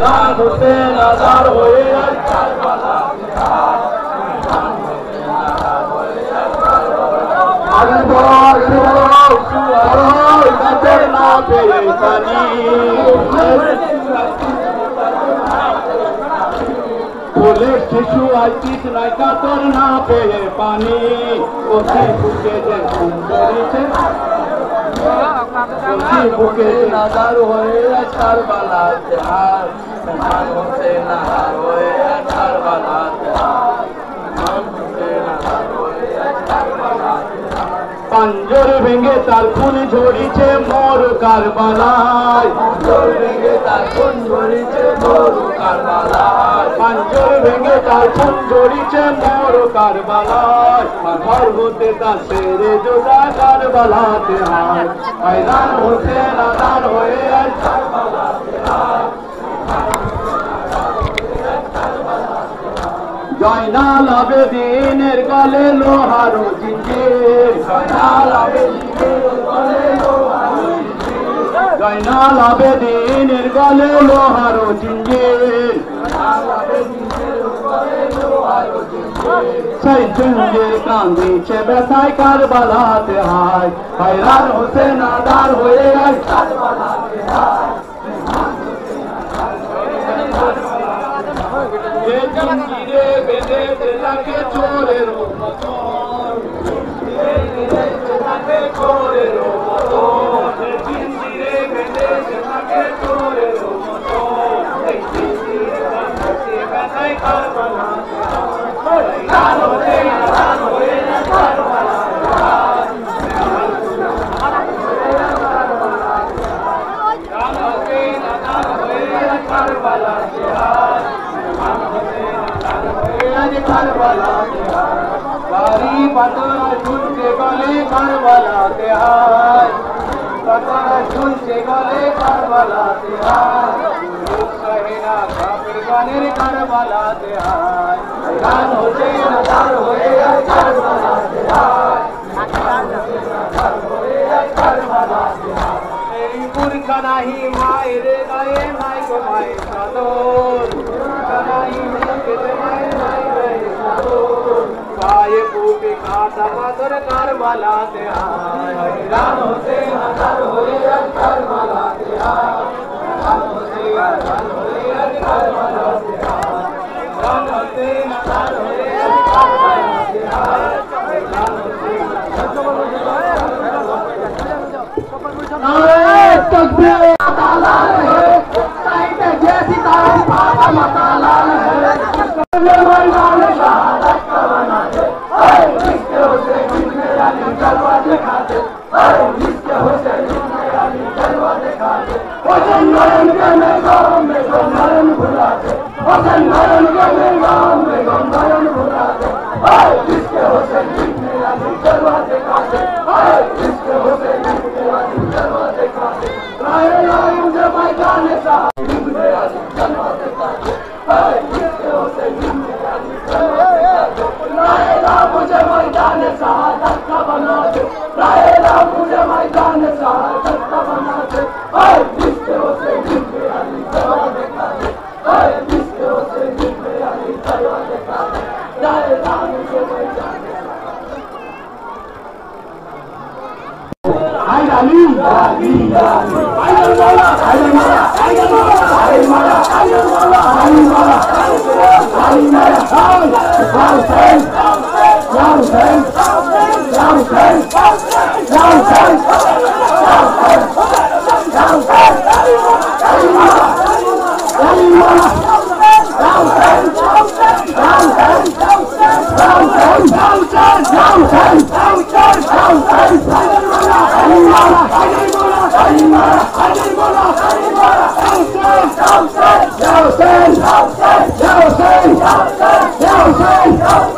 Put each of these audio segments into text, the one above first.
मैदान हुसैन आज़ाद होए करबला आगे ना पे बोले शिशु आईतीस नायका तोर ना पे पानी ओसी बुके जे सुंदरी छे ओसी बुके नजर होए करबला हार मैदान हुसैन आज़ाद होए करबला पंजर भेंगे तार खून झड़ीছে मोर কারবালায় पंजर भेंगे तार खून झड़ीছে मोर কারবালায় पंजर भेंगे तार खून झड़ीছে मोर কারবালায় घर होते ता शेरे जुदा কারবালাতে हाय मैदान हुसैन आज़ाद होए करबलाते हाय জয়নাল আবেদিনের গলে লোহার জিঞ্জির জয়নাল আবেদিনের গলে লোহার জিঞ্জির জয়নাল আবেদিনের গলে লোহার জিঞ্জির জয়নাল আবেদিনের গলে লোহার জিঞ্জির সেই জিঞ্জির কাঁদিছে ব্যথায় কারবালাতে হায় हैरान হোসেন আদার হয়ে গেল কারবালাতে হায় ये जंजीरे बेदे लाके चोरे रो मतोर जंजीरे लाके चोरे रो मतोर जंजीरे बेदे लाके चोरे रो मतोर जंजीरे लाके बनाई करबला गानो दे गानो होए करबला गानो दे गानो होए करबला करबला बारी बटोरा झुलके गले करबला हाय बटोरा झुलके गले करबला हाय सहेना काफिर गानेर करबला हाय गान हुसैन आज़ाद होए करबला हाय गान होए करबला तेरी पुरखा नहीं माए रे गए माई को माई सादोर नहीं पाए बूटे खाता पातर करबलाते हाय हैरान हुसैन आज़ाद होए करबलाते हाय हैरान हुसैन आज़ाद होए करबलाते हाय हैरान हुसैन आज़ाद होए करबलाते हाय हैरान हुसैन नारे तकबीर ताला है साइड जैसी तारा पापा मताला है मैदान शहादत का बना दे जिसके हुसैन मेरा जलवा दिखा दे जिसके हुसैन मेरा जलवा दिखा दे हुसैन नयन के मैदान में गंभीरन भुला दे हुसैन नयन के मैदान में गंभीरन भुला दे जिसके हुसैन मेरा जलवा दिखा दे जिसके हुसैन मेरा जलवा दिखा दे राय राय मुझे मैदान शहादत मेरा जलवा दिखा दे जिसके हुसैन मुझे मैदान शहादत का बना दे रायला मुझे मैदान शहादत का बना दे जिसके हुसैन मेरा जलवा दिखा दे जिसके हुसैन मेरा जलवा दिखा दे रायला मुझे मैदान हाय अली अली हाय मौला हाय मौला हाय मौला हाय मौला हाय मौला हाय मौला हाय मौला हुसैन या हुसैन या हुसैन या हुसैन या हुसैन अली मौला अली मौला या हुसैन या हुसैन या हुसैन या हुसैन या हुसैन या हुसैन अली मौला अली मौला अली मौला अली मौला अली मौला या हुसैन या हुसैन या हुसैन या हुसैन या हुसैन या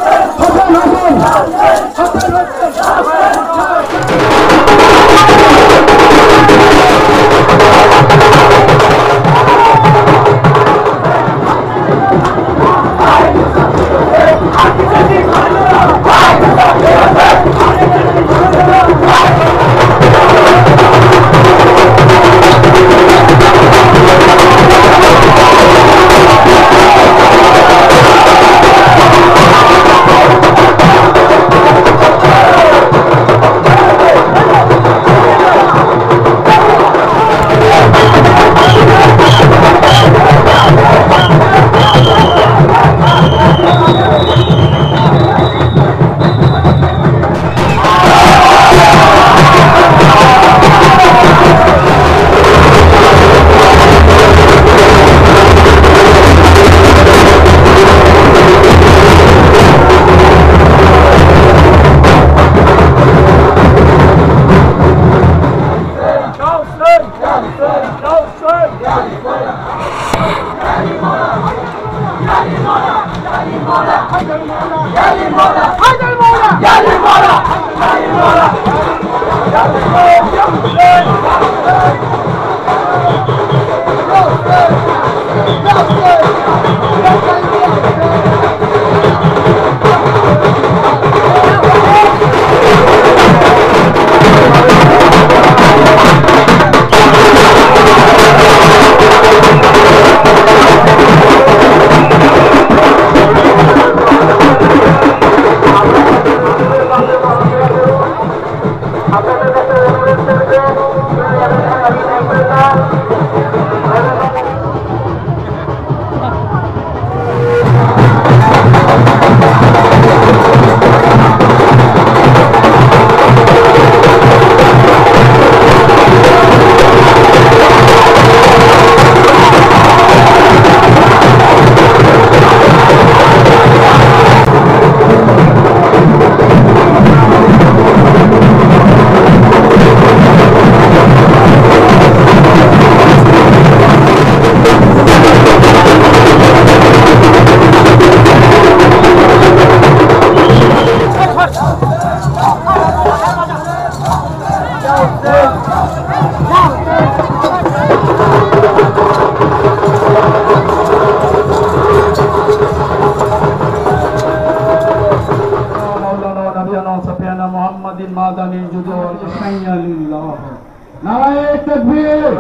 नाराए तकबीर,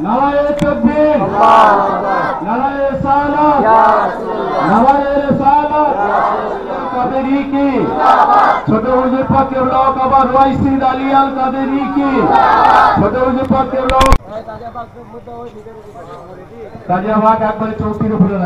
नाराए तकबीर, नाराए रिसालत, नाराए रिसालत, कादरी की छोटे हुजूर पाक के ब्लॉक আবার ওয়াইসিদ আলী আল কাদেরি की छोटे हुजूर पाक के ब्लॉक ताजा बाग একবারে চৌকির উপরে